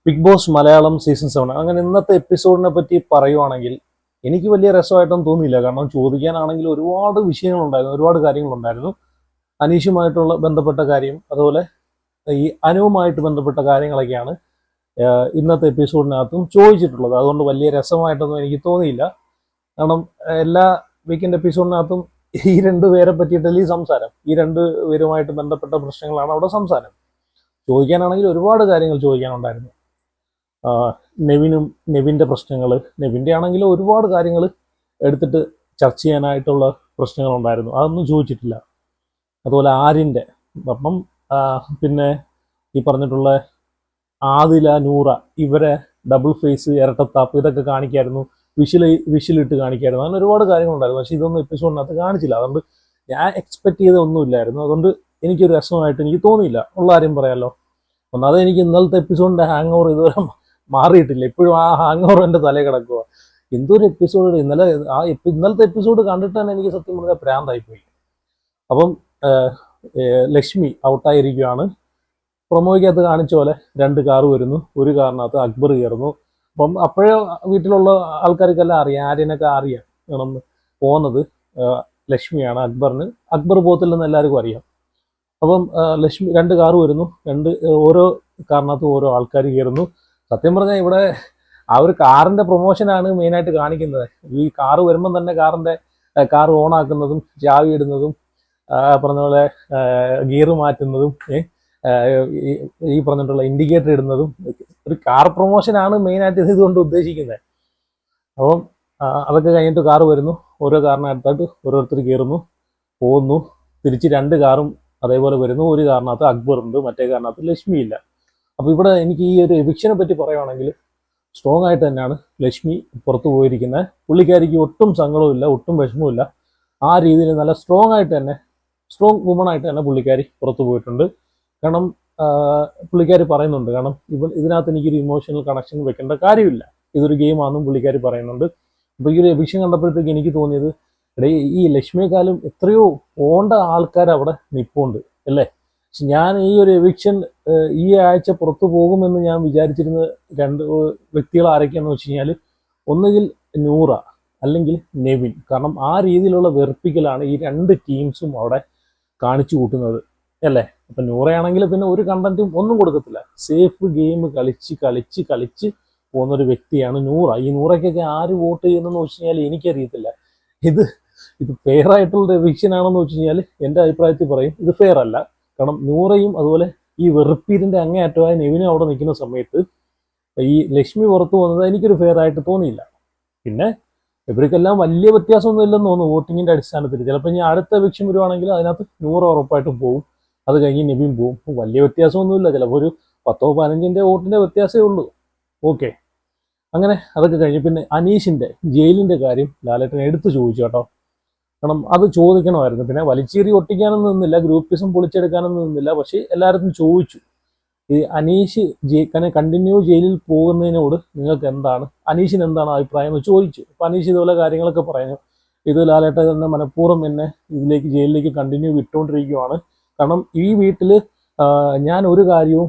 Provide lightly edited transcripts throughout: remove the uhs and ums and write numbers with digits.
Big boss Malayalam season 7 അങ്ങനെ ഇന്നത്തെ എപ്പിസോഡിനെ പറ്റി പറയുവാണെങ്കിൽ എനിക്ക് വലിയ രസമായിട്ടൊന്നും തോന്നിയില്ല. കാരണം ചോദിക്കാനാണെങ്കിൽ ഒരുപാട് വിഷയങ്ങളുണ്ടായിരുന്നു, ഒരുപാട് കാര്യങ്ങളുണ്ടായിരുന്നു. അനീഷുമായിട്ടുള്ള ബന്ധപ്പെട്ട കാര്യം, അതുപോലെ ഈ അനുവുമായിട്ട് ബന്ധപ്പെട്ട കാര്യങ്ങളൊക്കെയാണ് ഇന്നത്തെ എപ്പിസോഡിനകത്തും ചോദിച്ചിട്ടുള്ളത്. അതുകൊണ്ട് വലിയ രസമായിട്ടൊന്നും എനിക്ക് തോന്നിയില്ല. കാരണം എല്ലാ വീക്കെൻഡ് എപ്പിസോഡിനകത്തും ഈ രണ്ടുപേരെ പറ്റിയിട്ടല്ലേ ഈ സംസാരം, ഈ രണ്ടുപേരുമായിട്ട് ബന്ധപ്പെട്ട പ്രശ്നങ്ങളാണ് അവിടെ സംസാരം. ചോദിക്കാനാണെങ്കിൽ ഒരുപാട് കാര്യങ്ങൾ ചോദിക്കാനുണ്ടായിരുന്നു. നെവിൻ്റെ പ്രശ്നങ്ങൾ, നെവിൻ്റെ ആണെങ്കിൽ ഒരുപാട് കാര്യങ്ങൾ എടുത്തിട്ട് ചർച്ച ചെയ്യാനായിട്ടുള്ള പ്രശ്നങ്ങളുണ്ടായിരുന്നു, അതൊന്നും ചോദിച്ചിട്ടില്ല. അതുപോലെ ആര്യൻ്റെ, അപ്പം പിന്നെ ഈ പറഞ്ഞിട്ടുള്ള ആദില, നൂറ, ഇവരെ ഡബിൾ ഫേസ്, ഇരട്ടത്താപ്പ്, ഇതൊക്കെ കാണിക്കായിരുന്നു, വിഷിലിട്ട് കാണിക്കായിരുന്നു. അങ്ങനെ ഒരുപാട് കാര്യങ്ങളുണ്ടായിരുന്നു. പക്ഷേ ഇതൊന്നും എപ്പിസോഡിനകത്ത് കാണിച്ചില്ല. അതുകൊണ്ട് ഞാൻ എക്സ്പെക്ട് ചെയ്തൊന്നുമില്ലായിരുന്നു. അതുകൊണ്ട് എനിക്കൊരു രസമായിട്ട് എനിക്ക് തോന്നിയില്ല, ഉള്ള കാര്യം പറയാമല്ലോ. ഒന്നാമത് എനിക്ക് ഇന്നലത്തെ എപ്പിസോഡിൻ്റെ ഹാങ് ഓവർ ഇതുവരെ മാറിയിട്ടില്ല. ഇപ്പോഴും ആ ഹാങ് ഓവർ എൻ്റെ തലയിൽ കിടക്കുക. എന്തൊരു എപ്പിസോഡ് ഇന്നലത്തെ എപ്പിസോഡ് കണ്ടിട്ട് തന്നെ എനിക്ക് സത്യം പറഞ്ഞാൽ പ്രാന്തായിപ്പോയി. അപ്പം ലക്ഷ്മി ഔട്ടായിരിക്കുകയാണ്. പ്രൊമോയ്ക്കകത്ത് കാണിച്ച പോലെ 2 കാറ് വരുന്നു, ഒരു കാറിനകത്ത് അക്ബർ കയറുന്നു. അപ്പം അപ്പോഴേ വീട്ടിലുള്ള ആൾക്കാർക്കെല്ലാം അറിയാം, ആര്യനൊക്കെ അറിയാം പോകുന്നത് ലക്ഷ്മിയാണ്. അക്ബർ പോകത്തില്ലെന്ന് എല്ലാവർക്കും അറിയാം. അപ്പം ലക്ഷ്മി 2 കാറ് വരുന്നു, ഓരോ കാറിനകത്തും ഓരോ ആൾക്കാർ കയറുന്നു. സത്യം പറഞ്ഞാൽ ഇവിടെ ആ ഒരു കാറിൻ്റെ പ്രൊമോഷനാണ് മെയിനായിട്ട് കാണിക്കുന്നത്. ഈ കാറ് വരുമ്പം തന്നെ കാർ ഓണാക്കുന്നതും ചാവി ഇടുന്നതും പറഞ്ഞ പോലെ ഗിയർ മാറ്റുന്നതും ഈ പറഞ്ഞിട്ടുള്ള ഇൻഡിക്കേറ്റർ ഇടുന്നതും ഒരു കാർ പ്രൊമോഷനാണ് മെയിനായിട്ട് ഇതുകൊണ്ട് ഉദ്ദേശിക്കുന്നത്. അപ്പം അതൊക്കെ കഴിഞ്ഞിട്ട് കാറ് വരുന്നു, ഓരോ കാറിനകത്തായിട്ട് ഓരോരുത്തർ കയറുന്നു, പോകുന്നു. തിരിച്ച് 2 കാറും അതേപോലെ വരുന്നു. ഒരു കാറിനകത്ത് അക്ബറുണ്ട്, മറ്റേ കാറിനകത്ത് ലക്ഷ്മിയില്ല. അപ്പോൾ ഇവിടെ എനിക്ക് ഈ ഒരു എവിക്ഷനെ പറ്റി പറയുവാണെങ്കിൽ സ്ട്രോങ് ആയിട്ട് തന്നെയാണ് ലക്ഷ്മി പുറത്തു പോയിരിക്കുന്നത്. പുള്ളിക്കാരിക്ക് ഒട്ടും സങ്കടവുമില്ല, ഒട്ടും വിഷമവുമില്ല. ആ രീതിയിൽ നല്ല സ്ട്രോങ് വുമണായിട്ട് തന്നെ പുള്ളിക്കാരി പുറത്തു പോയിട്ടുണ്ട്. കാരണം പുള്ളിക്കാരി പറയുന്നുണ്ട്, കാരണം ഇതിനകത്ത് എനിക്കൊരു ഇമോഷണൽ കണക്ഷൻ വെക്കേണ്ട കാര്യമില്ല, ഇതൊരു ഗെയിമാണെന്നും പുള്ളിക്കാരി പറയുന്നുണ്ട്. അപ്പോൾ ഈ ഒരു എവിക്ഷൻ കണ്ടപ്പോഴത്തേക്ക് എനിക്ക് തോന്നിയത്, ഈ ലക്ഷ്മിയെക്കാളും എത്രയോ പോണ്ട ആൾക്കാർ അവിടെ നിൽപ്പുണ്ട് അല്ലേ. ഞാൻ ഈ ഒരു എവിക്ഷൻ ഈ ആഴ്ച പുറത്തു പോകുമെന്ന് ഞാൻ വിചാരിച്ചിരുന്ന 2 വ്യക്തികൾ ആരൊക്കെയാണെന്ന് വെച്ച് കഴിഞ്ഞാൽ, ഒന്നുകിൽ നൂറ അല്ലെങ്കിൽ നെവിൻ. കാരണം ആ രീതിയിലുള്ള വെറുപ്പിക്കലാണ് ഈ 2 ടീംസും അവിടെ കാണിച്ചു കൂട്ടുന്നത് അല്ലേ. അപ്പം നൂറയാണെങ്കിൽ പിന്നെ ഒരു കണ്ടന്റും ഒന്നും കൊടുക്കത്തില്ല, സേഫ് ഗെയിം കളിച്ച് പോകുന്നൊരു വ്യക്തിയാണ് നൂറ. ഈ നൂറയ്ക്കൊക്കെ ആര് വോട്ട് ചെയ്യുന്നതെന്ന് വെച്ച് കഴിഞ്ഞാൽ എനിക്കറിയത്തില്ല. ഇത് ഫെയർ ആയിട്ടുള്ള എവിക്ഷൻ ആണെന്ന് വെച്ച് കഴിഞ്ഞാൽ എൻ്റെ അഭിപ്രായത്തിൽ പറയും ഇത് ഫെയർ അല്ല. കാരണം നൂറയും അതുപോലെ ഈ വെറുപ്പീരിൻ്റെ അങ്ങേയറ്റമായ നെവിനും അവിടെ നിൽക്കുന്ന സമയത്ത് ഈ ലക്ഷ്മി പുറത്തു പോകുന്നത് എനിക്കൊരു ഫെയർ ആയിട്ട് തോന്നിയില്ല. പിന്നെ ഇവർക്കെല്ലാം വലിയ വ്യത്യാസമൊന്നും ഇല്ലെന്ന് തോന്നുന്നു വോട്ടിങ്ങിൻ്റെ അടിസ്ഥാനത്തിൽ. ചിലപ്പോൾ ഇനി അടുത്ത എവിക്ഷൻ വരുവാണെങ്കിൽ അതിനകത്ത് 100 ഉറപ്പായിട്ടും പോകും, അത് കഴിഞ്ഞ് നെവിൻ പോകും. വലിയ വ്യത്യാസമൊന്നുമില്ല, ചിലപ്പോൾ ഒരു 10-15 വോട്ടിൻ്റെ വ്യത്യാസമേ ഉള്ളൂ. ഓക്കെ, അങ്ങനെ അതൊക്കെ കഴിഞ്ഞ് പിന്നെ അനീഷിൻ്റെ ജയിലിൻ്റെ കാര്യം ലാലേട്ടൻ എടുത്ത് ചോദിച്ചു കേട്ടോ. കാരണം അത് ചോദിക്കണമായിരുന്നു. പിന്നെ വലിച്ചേറി ഒട്ടിക്കാനൊന്നും നിന്നില്ല, ഗ്രൂപ്പിസം പൊളിച്ചെടുക്കാനൊന്നും നിന്നില്ല. പക്ഷേ എല്ലായിടത്തും ചോദിച്ചു, ഈ അനീഷ് കണ്ടിന്യൂ ജയിലിൽ പോകുന്നതിനോട് നിങ്ങൾക്ക് എന്താണ്, അനീഷിന് എന്താണ് അഭിപ്രായം എന്ന് ചോദിച്ചു. അപ്പോൾ അനീഷ് ഇതുപോലെ കാര്യങ്ങളൊക്കെ പറഞ്ഞു. ഇത് ലാലേട്ടൻ തന്നെ മനഃപൂർവ്വം എന്നെ ജയിലിലേക്ക് കണ്ടിന്യൂ വിട്ടുകൊണ്ടിരിക്കുകയാണ്. കാരണം ഈ വീട്ടിൽ ഞാൻ ഒരു കാര്യവും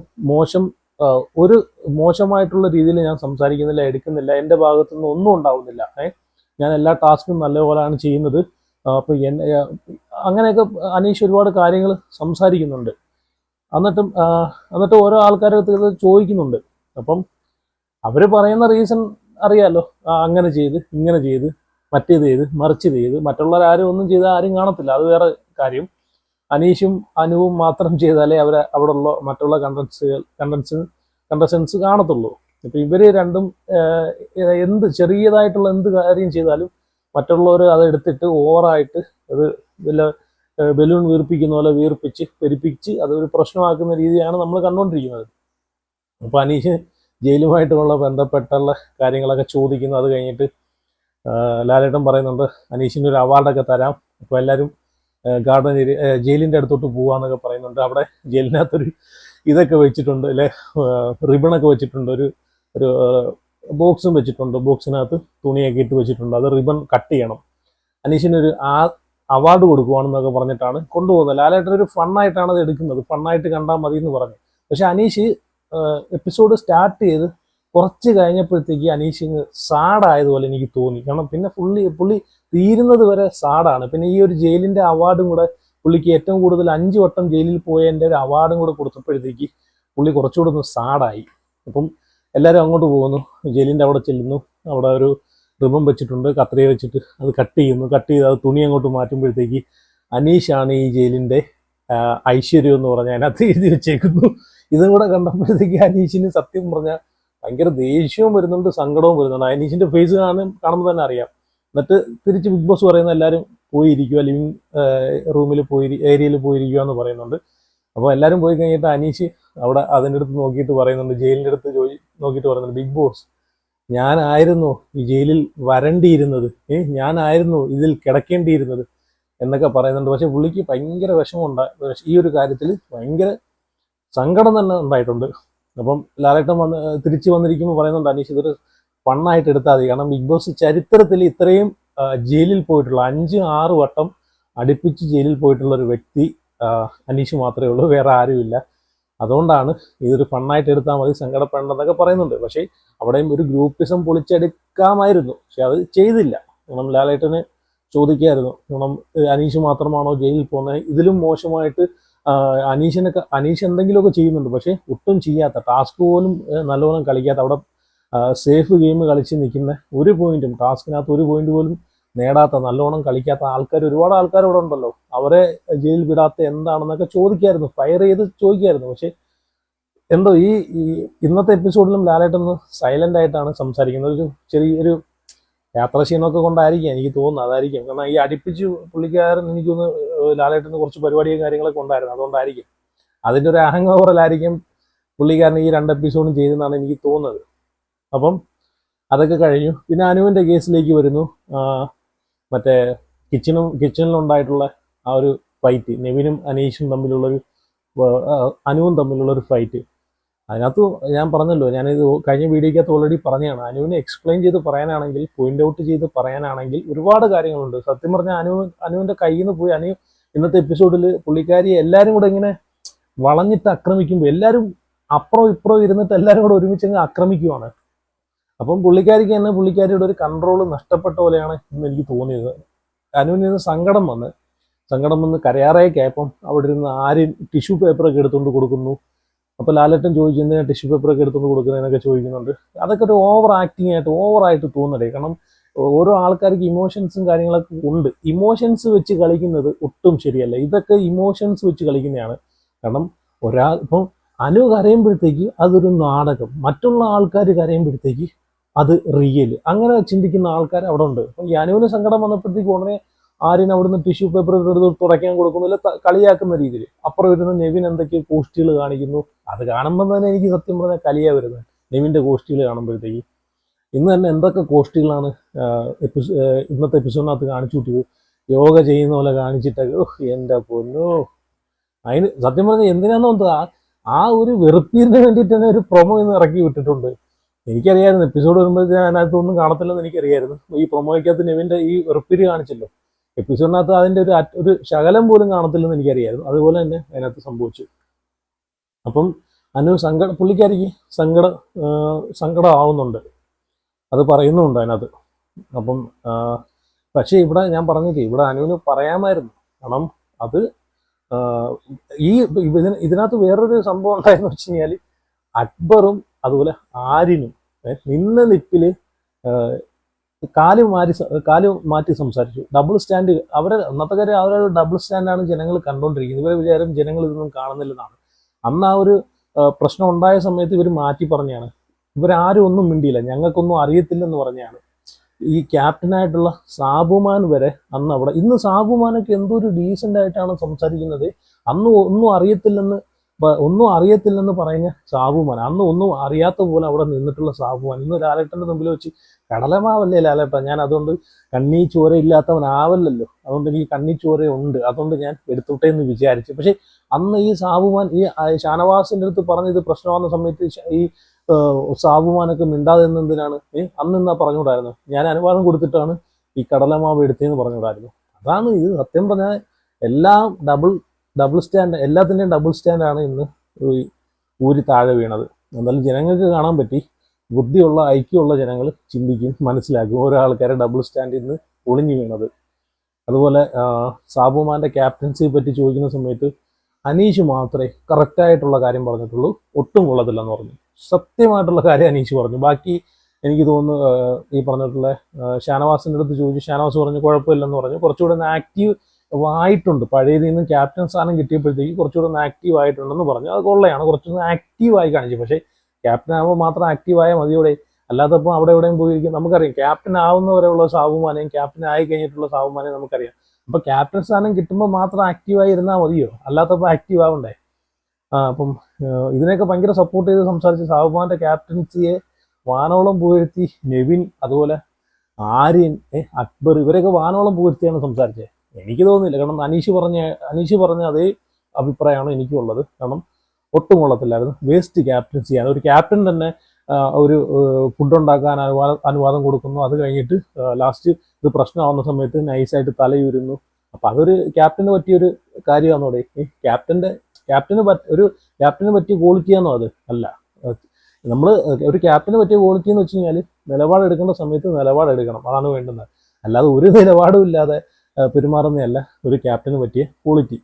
ഒരു മോശമായിട്ടുള്ള രീതിയിൽ ഞാൻ സംസാരിക്കുന്നില്ല, എടുക്കുന്നില്ല, എൻ്റെ ഭാഗത്തുനിന്ന് ഒന്നും ഉണ്ടാവുന്നില്ല. ഞാൻ എല്ലാ ടാസ്കും നല്ലപോലെയാണ് ചെയ്യുന്നത്. അപ്പോൾ അങ്ങനെയൊക്കെ അനീഷ് ഒരുപാട് കാര്യങ്ങൾ സംസാരിക്കുന്നുണ്ട്. എന്നിട്ട് ഓരോ ആൾക്കാരടുത്ത് ഇത് ചോദിക്കുന്നുണ്ട്. അപ്പം അവർ പറയുന്ന റീസൺ അറിയാമല്ലോ, അങ്ങനെ ചെയ്ത്, ഇങ്ങനെ ചെയ്ത്, മറ്റേത് ചെയ്ത്, മറിച്ച് ചെയ്ത്, മറ്റുള്ളവരാരും ഒന്നും ചെയ്താൽ ആരും കാണത്തില്ല, അത് വേറെ കാര്യം. അനീഷും അനുവും മാത്രം ചെയ്താലേ അവിടെ ഉള്ള മറ്റുള്ള കണ്ടസ്റ്റൻസ് കാണത്തുള്ളൂ. ഇപ്പം ഇവർ രണ്ടും ചെറിയതായിട്ടുള്ള എന്ത് കാര്യം ചെയ്താലും മറ്റുള്ളവർ അതെടുത്തിട്ട് ഓവറായിട്ട് അത് വല്ല ബലൂൺ വീർപ്പിക്കുന്ന പോലെ പെരുപ്പിച്ച് അതൊരു പ്രശ്നമാക്കുന്ന രീതിയാണ് നമ്മൾ കണ്ടുകൊണ്ടിരിക്കുന്നത്. അപ്പോൾ അനീഷ് ജയിലുമായിട്ടുള്ള ബന്ധപ്പെട്ടുള്ള കാര്യങ്ങളൊക്കെ ചോദിക്കുന്നു. അത് കഴിഞ്ഞിട്ട് ലാലേട്ടൻ പറയുന്നുണ്ട് അനീഷിന് ഒരു അവാർഡൊക്കെ തരാം, അപ്പോൾ എല്ലാവരും ജയിലിൻ്റെ അടുത്തോട്ട് പോകാമെന്നൊക്കെ പറയുന്നുണ്ട്. അവിടെ ജയിലിനകത്തൊരു ഇതൊക്കെ വെച്ചിട്ടുണ്ട് അല്ലേ, റിബണൊക്കെ വെച്ചിട്ടുണ്ട്, ഒരു ബോക്സും വെച്ചിട്ടുണ്ട്, ബോക്സിനകത്ത് തുണിയൊക്കെ ഇട്ട് വെച്ചിട്ടുണ്ട്. അത് റിബൺ കട്ട് ചെയ്യണം, അനീഷിനൊരു അവാർഡ് കൊടുക്കുവാണെന്നൊക്കെ പറഞ്ഞിട്ടാണ് കൊണ്ടുപോകുന്നത്. ലാലേട്ടൻ ഒരു ഫണ്ണായിട്ടാണ് അത് എടുക്കുന്നത്, ഫണ്ണായിട്ട് കണ്ടാൽ മതി എന്ന് പറഞ്ഞു. പക്ഷെ അനീഷ് എപ്പിസോഡ് സ്റ്റാർട്ട് ചെയ്ത് കുറച്ച് കഴിഞ്ഞപ്പോഴത്തേക്ക് അനീഷ് സാഡായതുപോലെ എനിക്ക് തോന്നി. കാരണം പിന്നെ പുള്ളി തീരുന്നത് വരെ സാഡാണ്. പിന്നെ ഈ ഒരു ജയിലിന്റെ അവാർഡും കൂടെ പുള്ളിക്ക് ഏറ്റവും കൂടുതൽ 5 വട്ടം ജയിലിൽ പോയതിന്റെ ഒരു അവാർഡും കൂടെ കൊടുത്തപ്പോഴത്തേക്ക് പുള്ളി കുറച്ചുകൂടെ ഒന്ന് സാഡായി. അപ്പം എല്ലാവരും അങ്ങോട്ട് പോകുന്നു, ജയിലിന്റെ അവിടെ ചെല്ലുന്നു. അവിടെ ഒരു റിബൺ വെച്ചിട്ടുണ്ട്, കത്രിക വെച്ചിട്ട് അത് കട്ട് ചെയ്ത് അത് തുണി അങ്ങോട്ട് മാറ്റുമ്പോഴത്തേക്ക് അനീഷാണ് ഈ ജയിലിന്റെ ഐശ്വര്യം എന്ന് പറഞ്ഞാൽ അതിനകത്ത് എഴുതി വെച്ചേക്കുന്നു. ഇതും കൂടെ കണ്ടപ്പോഴത്തേക്ക് അനീഷിന് സത്യം പറഞ്ഞാൽ ഭയങ്കര ദേഷ്യവും വരുന്നുണ്ട്, സങ്കടവും വരുന്നുണ്ട്. അനീഷിന്റെ ഫേസ് കാണുമ്പോൾ തന്നെ അറിയാം. എന്നിട്ട് തിരിച്ച് ബിഗ് ബോസ് പറയുന്ന എല്ലാവരും പോയിരിക്കുക, ലിവിങ് റൂമിൽ ഏരിയയിൽ പോയിരിക്കുക എന്ന് പറയുന്നുണ്ട്. അപ്പോൾ എല്ലാവരും പോയി കഴിഞ്ഞിട്ട് അനീഷ് അവിടെ അതിൻ്റെ അടുത്ത് നോക്കിയിട്ട് പറയുന്നുണ്ട്, ജയിലിൻ്റെ അടുത്ത് നോക്കിയിട്ട് പറയുന്നുണ്ട്, ബിഗ് ബോസ് ഞാനായിരുന്നു ഈ ജയിലിൽ വരണ്ടിയിരുന്നത്, ഞാനായിരുന്നു ഇതിൽ കിടക്കേണ്ടിയിരുന്നത് എന്നൊക്കെ പറയുന്നുണ്ട്. പക്ഷെ പുള്ളിക്ക് ഭയങ്കര വിഷമമുണ്ട് ഈ ഒരു കാര്യത്തിൽ, ഭയങ്കര സങ്കടം തന്നെ ഉണ്ടായിട്ടുണ്ട്. അപ്പം ലാലേട്ടൻ തിരിച്ചു വന്നിരിക്കുമ്പോൾ പറയുന്നുണ്ട്, അനീഷ് ഇതൊരു ഫണ്ണായിട്ട് എടുത്താൽ മതി. കാരണം ബിഗ് ബോസ് ചരിത്രത്തിൽ ഇത്രയും ജയിലിൽ പോയിട്ടുള്ള 5-6 വട്ടം അടുപ്പിച്ച് ജയിലിൽ പോയിട്ടുള്ള ഒരു വ്യക്തി അനീഷ് മാത്രമേ ഉള്ളൂ, വേറെ ആരുമില്ല. അതുകൊണ്ടാണ് ഇതൊരു ഫണ്ണായിട്ട് എടുത്താൽ മതി, സങ്കടപ്പെടേണ്ടെന്നൊക്കെ പറയുന്നുണ്ട്. പക്ഷേ അവിടെയും ഒരു ഗ്രൂപ്പിസം പൊളിച്ചെടുക്കാമായിരുന്നു, പക്ഷെ അത് ചെയ്തില്ല. കാരണം ലാലേട്ടന് ചോദിക്കായിരുന്നു, കാരണം അനീഷ് മാത്രമാണോ ജയിലിൽ പോകുന്നത്, ഇതിലും മോശമായിട്ട് അനീഷ് എന്തെങ്കിലുമൊക്കെ ചെയ്യുന്നുണ്ട്, പക്ഷേ ഒട്ടും ചെയ്യാത്ത, ടാസ്ക് പോലും നല്ലവണ്ണം കളിക്കാത്ത, അവിടെ സേഫ് ഗെയിം കളിച്ച് നിൽക്കുന്ന, ഒരു പോയിന്റും ടാസ്കിനകത്ത് ഒരു പോയിന്റ് പോലും നേടാത്ത, നല്ലോണം കളിക്കാത്ത ഒരുപാട് ആൾക്കാർ ഇവിടെ ഉണ്ടല്ലോ, അവരെ ജയിലിൽ വിടാത്ത എന്താണെന്നൊക്കെ ചോദിക്കായിരുന്നു, ഫയർ ചെയ്ത് ചോദിക്കായിരുന്നു. പക്ഷെ എന്തോ ഈ ഇന്നത്തെ എപ്പിസോഡിലും ലാലേട്ടൻ സൈലന്റ് ആയിട്ടാണ് സംസാരിക്കുന്നത്. ഒരു ചെറിയൊരു യാത്രാക്ഷീണമൊക്കെ കൊണ്ടായിരിക്കും എനിക്ക് തോന്നുന്നത്, അതായിരിക്കും. കാരണം ഈ അടുപ്പിച്ച് പുള്ളിക്കാരൻ എനിക്കൊന്ന് ലാലേട്ടന് കുറച്ച് പരിപാടിയും കാര്യങ്ങളൊക്കെ ഉണ്ടായിരുന്നു, അതുകൊണ്ടായിരിക്കും. അതിൻ്റെ ഒരു ഹാങ് ഓവറിലായിരിക്കും പുള്ളിക്കാരൻ ഈ 2 എപ്പിസോഡും ചെയ്തെന്നാണ് എനിക്ക് തോന്നുന്നത്. അപ്പം അതൊക്കെ കഴിഞ്ഞു. പിന്നെ അനുവിൻ്റെ കേസിലേക്ക് വരുന്നു. മറ്റേ കിച്ചണിലുണ്ടായിട്ടുള്ള ആ ഒരു ഫൈറ്റ്, നെവിനും അനീഷും അനുവും തമ്മിലുള്ളൊരു ഫൈറ്റ്, അതിനകത്ത് ഞാൻ പറഞ്ഞല്ലോ, ഞാനിത് കഴിഞ്ഞ വീഡിയോക്കകത്ത് ഓൾറെഡി പറഞ്ഞതാണ്. അനുവിനെ എക്സ്പ്ലെയിൻ ചെയ്ത് പറയാനാണെങ്കിൽ, പോയിന്റ് ഔട്ട് ചെയ്ത് പറയാനാണെങ്കിൽ ഒരുപാട് കാര്യങ്ങളുണ്ട്. സത്യം പറഞ്ഞാൽ അനുവിൻ്റെ കയ്യിൽ നിന്ന് പോയി ഇന്നത്തെ എപ്പിസോഡിൽ പുള്ളിക്കാരി എല്ലാവരും കൂടെ ഇങ്ങനെ വളഞ്ഞിട്ട് ആക്രമിക്കുമ്പോൾ, എല്ലാവരും അപ്പുറം ഇപ്പുറം ഇരുന്നിട്ട് എല്ലാവരും കൂടെ ഒരുമിച്ച് ആക്രമിക്കുവാണ്. അപ്പം പുള്ളിക്കാരിയുടെ ഒരു കൺട്രോൾ നഷ്ടപ്പെട്ട പോലെയാണ് ഇന്ന് എനിക്ക് തോന്നിയത്. അനുവിന് സങ്കടം വന്ന് കരയാറേക്കായപ്പം അവിടെ ഇരുന്ന് ആരും ടിഷ്യൂ പേപ്പറൊക്കെ എടുത്തുകൊണ്ട് കൊടുക്കുന്നു. അപ്പോൾ ലാലേട്ടൻ ചോദിച്ചു, എന്തിനാ ടിഷ്യൂ പേപ്പറൊക്കെ എടുത്തുകൊണ്ട് കൊടുക്കുന്നതെന്നൊക്കെ ചോദിക്കുന്നുണ്ട്. അതൊക്കെ ഒരു ഓവറായിട്ട് തോന്നണേ. കാരണം ഓരോ ആൾക്കാർക്ക് ഇമോഷൻസും കാര്യങ്ങളൊക്കെ ഉണ്ട്. ഇമോഷൻസ് വെച്ച് കളിക്കുന്നത് ഒട്ടും ശരിയല്ല. ഇതൊക്കെ ഇമോഷൻസ് വെച്ച് കളിക്കുന്നതാണ്. കാരണം ഇപ്പം അനു കരയുമ്പോഴത്തേക്ക് അതൊരു നാടകം, മറ്റുള്ള ആൾക്കാർ കരയുമ്പോഴത്തേക്ക് അത് റിയൽ, അങ്ങനെ ചിന്തിക്കുന്ന ആൾക്കാർ അവിടെ ഉണ്ട്. അപ്പം ഈ അനുവിന് സങ്കടം വന്നപ്പോഴത്തേക്ക് ഉടനെ ആര്യൻ അവിടുന്ന് ടിഷ്യൂ പേപ്പർ എടുത്ത് തുടയ്ക്കാൻ കൊടുക്കുന്നില്ല, കളിയാക്കുന്ന രീതിയിൽ. അപ്പുറം വരുന്ന നെവിൻ എന്തൊക്കെയോ പോസ്റ്റുകൾ കാണിക്കുന്നു. അത് കാണുമ്പോൾ തന്നെ എനിക്ക് സത്യം പറഞ്ഞാൽ കലിയാ വരുന്നത്, നെവിൻ്റെ പോസ്റ്റുകൾ കാണുമ്പോഴത്തേക്ക്. ഇന്ന് തന്നെ എന്തൊക്കെ പോസ്റ്റുകളാണ് ഇന്നത്തെ എപ്പിസോഡിനകത്ത് കാണിച്ചു കൂട്ടിയത്. യോഗ ചെയ്യുന്ന പോലെ കാണിച്ചിട്ടൊക്കെ, എൻ്റെ പൊന്നോ, അതിന് സത്യം പറഞ്ഞാൽ എന്തിനാണെന്ന് തോന്നുന്നത്, ആ ഒരു വെറുപ്പീരിന് വേണ്ടിയിട്ട് തന്നെ ഒരു പ്രൊമോ ഇന്ന് ഇറക്കി വിട്ടിട്ടുണ്ട്. എനിക്കറിയായിരുന്നു എപ്പിസോഡ് വരുമ്പോഴത്തേക്ക് അതിനകത്തൊന്നും കാണത്തില്ലെന്ന് എനിക്കറിയായിരുന്നു. ഈ പ്രൊമോയ്ക്കകത്ത് നെവിൻ്റെ ഈ വെറുപ്പീര് കാണിച്ചല്ലോ, എപ്പിസോഡിനകത്ത് അതിൻ്റെ ഒരു ശകലം പോലും കാണത്തില്ലെന്ന് എനിക്കറിയായിരുന്നു. അതുപോലെ തന്നെ അതിനകത്ത് സംഭവിച്ചു. അപ്പം പുള്ളിക്കാരിക്ക് സങ്കടം ആവുന്നുണ്ട്, അത് പറയുന്നുണ്ട് അതിനകത്ത്. അപ്പം പക്ഷേ ഇവിടെ ഞാൻ പറഞ്ഞില്ലേ, ഇവിടെ അനുവിന് പറയാമായിരുന്നു. കാരണം അത് ഇതിനകത്ത് വേറൊരു സംഭവം ഉണ്ടായെന്ന് വെച്ച് കഴിഞ്ഞാൽ, അക്ബറും അതുപോലെ ആര്യനും നിന്ന നിപ്പില് കാല് മാറ്റി സംസാരിച്ചു. ഡബിൾ സ്റ്റാൻഡ് അന്നത്തെ കാര്യം അവരൊരു ഡബിൾ സ്റ്റാൻഡാണ് ജനങ്ങൾ കണ്ടുകൊണ്ടിരിക്കുന്നത്. ഇവരെ വിചാരം ജനങ്ങൾ ഇതൊന്നും കാണുന്നില്ലെന്നാണ്. അന്ന് ആ ഒരു പ്രശ്നം ഉണ്ടായ സമയത്ത് ഇവർ മാറ്റി പറഞ്ഞാണ്. ഇവരാരും ഒന്നും മിണ്ടിയില്ല, ഞങ്ങൾക്കൊന്നും അറിയത്തില്ലെന്ന് പറഞ്ഞാണ്. ഈ ക്യാപ്റ്റനായിട്ടുള്ള സാബുമാൻ വരെ അന്ന് അവിടെ, ഇന്ന് സാബുമാനൊക്കെ എന്തോ ഒരു ഡീസൻ്റ് ആയിട്ടാണ് സംസാരിക്കുന്നത്. അന്ന് ഒന്നും അറിയത്തില്ലെന്ന് പറഞ്ഞ സാബുമാൻ, അന്ന് ഒന്നും അറിയാത്ത പോലെ അവിടെ നിന്നിട്ടുള്ള സാബുമാൻ ഇന്ന് ലാലേട്ടൻ്റെ മുമ്പിൽ വെച്ച്, കടലമാവല്ലേ ലാലേട്ട, ഞാൻ അതുകൊണ്ട് കണ്ണീ ചോര ഇല്ലാത്തവനാവല്ലല്ലോ, അതുകൊണ്ട് എനിക്ക് കണ്ണീ ചോര ഉണ്ട്, അതുകൊണ്ട് ഞാൻ എടുത്തോട്ടെ എന്ന് വിചാരിച്ചു. പക്ഷെ അന്ന് ഈ സാബുമാൻ ഈ ഷാനവാസിൻ്റെ അടുത്ത് പറഞ്ഞ് ഇത് പ്രശ്നമാകുന്ന സമയത്ത് ഈ സാബുമാനൊക്കെ മിണ്ടാതെ എന്തിനാണ് അന്ന് എന്നാ പറഞ്ഞുകൂടായിരുന്നു, ഞാൻ അനുവാദം കൊടുത്തിട്ടാണ് ഈ കടലമാവ് എടുത്തതെന്ന് പറഞ്ഞുകൂടായിരുന്നു. അതാണ് ഇത്. സത്യം പറഞ്ഞാൽ എല്ലാം ഡബിൾ സ്റ്റാൻഡ്, എല്ലാത്തിൻ്റെയും ഡബിൾ സ്റ്റാൻഡാണ് ഇന്ന് ഊരി താഴെ വീണത്. എന്നാലും ജനങ്ങൾക്ക് കാണാൻ പറ്റി ബുദ്ധിയുള്ള ഐക്യമുള്ള ജനങ്ങൾ ചിന്തിക്കും, മനസ്സിലാക്കും ഓരോ ആൾക്കാരെ ഡബിൾ സ്റ്റാൻഡിൽ നിന്ന് ഒളിഞ്ഞു വീണത്. അതുപോലെ സാബുമാൻ്റെ ക്യാപ്റ്റൻസിയെ പറ്റി ചോദിക്കുന്ന സമയത്ത് അനീഷ് മാത്രമേ കറക്റ്റായിട്ടുള്ള കാര്യം പറഞ്ഞിട്ടുള്ളൂ, ഒട്ടും കൊള്ളത്തില്ലെന്ന് പറഞ്ഞു. സത്യമായിട്ടുള്ള കാര്യം അനീഷ് പറഞ്ഞു. ബാക്കി എനിക്ക് തോന്നുന്നു ഈ പറഞ്ഞിട്ടുള്ള ഷാനവാസിൻ്റെ അടുത്ത് ചോദിച്ചു, ഷാനവാസ് പറഞ്ഞു കുഴപ്പമില്ലെന്ന് പറഞ്ഞു. കുറച്ചുകൂടെ ഒന്ന് ആക്റ്റീവ് ആയിട്ടുണ്ട്, പഴയതിൽ നിന്ന് ക്യാപ്റ്റൻ സ്ഥാനം കിട്ടിയപ്പോഴത്തേക്ക് കുറച്ചുകൂടെ ഒന്ന് ആക്റ്റീവ് ആയിട്ടുണ്ടെന്ന് പറഞ്ഞു. അത് കൊള്ളയാണ്, കുറച്ചൊന്ന് ആക്റ്റീവായി കാണിച്ചു. പക്ഷേ ക്യാപ്റ്റൻ ആകുമ്പോൾ മാത്രം ആക്റ്റീവായ മതിയോടെ, അല്ലാത്തപ്പോൾ അവിടെ എവിടെയും പോയിരിക്കും. നമുക്കറിയാം ക്യാപ്റ്റൻ ആവുന്നവരെയുള്ള സാബുമാനെയും ക്യാപ്റ്റൻ ആയി കഴിഞ്ഞിട്ടുള്ള സാബുമാനെയും നമുക്കറിയാം. അപ്പോൾ ക്യാപ്റ്റൻ സ്ഥാനം കിട്ടുമ്പോൾ മാത്രം ആക്റ്റീവായി ഇരുന്നാൽ മതിയോ? അല്ലാത്തപ്പോൾ ആക്റ്റീവ് ആവണ്ടേ? അപ്പം ഇതിനെയൊക്കെ ഭയങ്കര സപ്പോർട്ട് ചെയ്ത് സംസാരിച്ച് സാബുമാൻ്റെ ക്യാപ്റ്റൻസിയെ വാനോളം പുകഴ്ത്തി നെവിൻ, അതുപോലെ ആര്യൻ, അക്ബർ, ഇവരെയൊക്കെ വാനോളം പുകഴ്ത്തിയാണ് സംസാരിച്ചത്. എനിക്ക് തോന്നുന്നില്ല, കാരണം അനീഷ് പറഞ്ഞ അതേ അഭിപ്രായമാണ് എനിക്കുള്ളത്. കാരണം ഒട്ടും കൊള്ളത്തില്ലായിരുന്നു, വേസ്റ്റ് ക്യാപ്റ്റൻസിയാണ്. ഒരു ക്യാപ്റ്റൻ തന്നെ ഒരു ഫുഡ് ഉണ്ടാക്കാൻ അനുവാദം കൊടുക്കുന്നു, അത് കഴിഞ്ഞിട്ട് ലാസ്റ്റ് ഇത് പ്രശ്നമാവുന്ന സമയത്ത് നൈസായിട്ട് തലയൂരുന്നു. അപ്പം അതൊരു ക്യാപ്റ്റന് പറ്റിയൊരു കാര്യമാണെന്നോടെ. ക്യാപ്റ്റന് പറ്റിയ ക്വാളിറ്റിയാണോ അത്? അല്ല. നമ്മൾ ഒരു ക്യാപ്റ്റന് പറ്റിയ ക്വാളിറ്റി എന്ന് വെച്ച് കഴിഞ്ഞാൽ നിലപാടെടുക്കേണ്ട സമയത്ത് നിലപാടെടുക്കണം, അതാണ് വേണ്ടുന്നത്. അല്ലാതെ ഒരു നിലപാടും ഇല്ലാതെ പെരുമാറുന്നതല്ല ഒരു ക്യാപ്റ്റന് പറ്റിയ ക്വാളിറ്റി.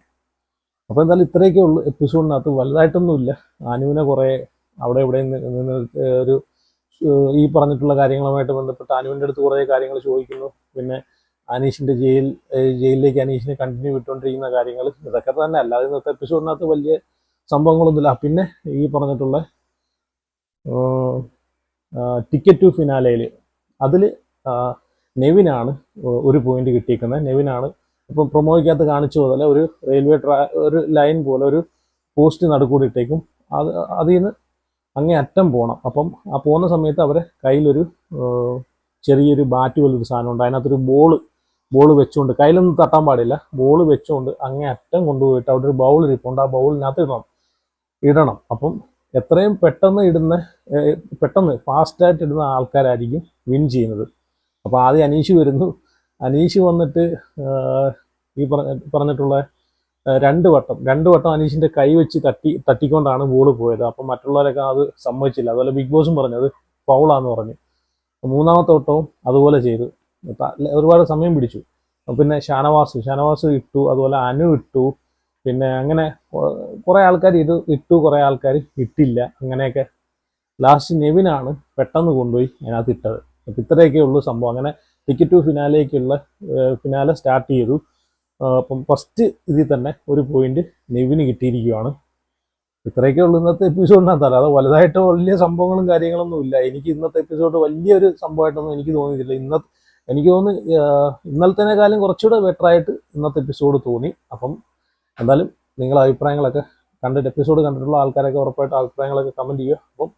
അപ്പോൾ എന്തായാലും ഇത്രയൊക്കെ ഉള്ളൂ എപ്പിസോഡിനകത്ത്, വലുതായിട്ടൊന്നുമില്ല. അനുവിനെ കുറേ അവിടെ ഇവിടെ നിന്ന് ഒരു ഈ പറഞ്ഞിട്ടുള്ള കാര്യങ്ങളുമായിട്ട് ബന്ധപ്പെട്ട് അനുവിൻ്റെ അടുത്ത് കുറേ കാര്യങ്ങൾ ചോദിക്കുന്നു. പിന്നെ അനീഷിൻ്റെ ജയിലിലേക്ക് അനീഷിനെ കണ്ടിന്യൂ വിട്ടുകൊണ്ടിരിക്കുന്ന കാര്യങ്ങൾ, ഇതൊക്കെ തന്നെ. അല്ലാതെ ഇന്നത്തെ എപ്പിസോഡിനകത്ത് വലിയ സംഭവങ്ങളൊന്നുമില്ല. പിന്നെ ഈ പറഞ്ഞിട്ടുള്ള ടിക്കറ്റ് ടു ഫിനാലയിൽ അതിൽ നെവിനാണ് ഒരു പോയിന്റ് കിട്ടിയിരിക്കുന്നത്. നെവിനാണ് ഇപ്പം പ്രൊമോയ്ക്കകത്ത് കാണിച്ചു പോലെ ഒരു ഒരു ലൈൻ പോലെ ഒരു പോസ്റ്റ് നടുക്കൂടി ഇട്ടേക്കും. അതിൽ നിന്ന് അങ്ങേ അറ്റം പോകണം. അപ്പം ആ പോകുന്ന സമയത്ത് അവരെ കയ്യിലൊരു ചെറിയൊരു ബാറ്റ് പോലൊരു സാധനം ഉണ്ട്. അതിനകത്തൊരു ബോൾ വെച്ചുകൊണ്ട്, കയ്യിലൊന്നും തട്ടാൻ പാടില്ല, ബോൾ വെച്ചുകൊണ്ട് അങ്ങേ അറ്റം കൊണ്ടുപോയിട്ട് അവിടെ ഒരു ബൗൾ ഇരിപ്പുണ്ട്, ആ ബൗളിനകത്ത് ഇടണം. അപ്പം എത്രയും പെട്ടെന്ന് ഫാസ്റ്റായിട്ട് ഇടുന്ന ആൾക്കാരായിരിക്കും വിൻ ചെയ്യുന്നത്. അപ്പോൾ ആദ്യം അനീഷ് വരുന്നു. അനീഷ് വന്നിട്ട് ഈ പറഞ്ഞിട്ടുള്ള രണ്ട് വട്ടം അനീഷിൻ്റെ കൈ വെച്ച് തട്ടിക്കൊണ്ടാണ് ബോൾ പോയത്. അപ്പം മറ്റുള്ളവരൊക്കെ അത് സമ്മതിച്ചില്ല. അതുപോലെ ബിഗ് ബോസും പറഞ്ഞു അത് ഫൗളാന്ന് പറഞ്ഞു. മൂന്നാമത്തെ വട്ടവും അതുപോലെ ചെയ്തു. ഒരുപാട് സമയം പിടിച്ചു. പിന്നെ ഷാനവാസ് ഇട്ടു, അതുപോലെ അനു ഇട്ടു. പിന്നെ അങ്ങനെ കുറേ ആൾക്കാർ ഇട്ടു, കുറേ ആൾക്കാർ ഇട്ടില്ല. അങ്ങനെയൊക്കെ ലാസ്റ്റ് നെവിനാണ് പെട്ടെന്ന് കൊണ്ടുപോയി അതിനകത്ത് ഇട്ടത്. അപ്പം ഇത്രയൊക്കെ ഉള്ളൂ സംഭവം. അങ്ങനെ ടിക്കറ്റ് ടു ഫിനാലെ സ്റ്റാർട്ട് ചെയ്തു. അപ്പം ഫസ്റ്റ് ഇതിൽ തന്നെ ഒരു പോയിന്റ് നെവിന് കിട്ടിയിരിക്കുകയാണ്. ഇത്രയൊക്കെ ഉള്ളൂ ഇന്നത്തെ എപ്പിസോഡിനകത്ത്. അല്ലാതെ വലുതായിട്ട് വലിയ സംഭവങ്ങളും കാര്യങ്ങളൊന്നും ഇല്ല. എനിക്ക് ഇന്നത്തെ എപ്പിസോഡ് വലിയൊരു സംഭവമായിട്ടൊന്നും എനിക്ക് തോന്നിയിട്ടില്ല. എനിക്ക് തോന്നുന്നു ഇന്നലത്തേക്കാളും കുറച്ചുകൂടെ ബെറ്ററായിട്ട് ഇന്നത്തെ എപ്പിസോഡ് തോന്നി. അപ്പം എന്തായാലും നിങ്ങളുടെ അഭിപ്രായങ്ങളൊക്കെ എപ്പിസോഡ് കണ്ടിട്ടുള്ള ആൾക്കാരൊക്കെ ഉറപ്പായിട്ട് അഭിപ്രായങ്ങളൊക്കെ കമൻറ്റ് ചെയ്യുക. അപ്പം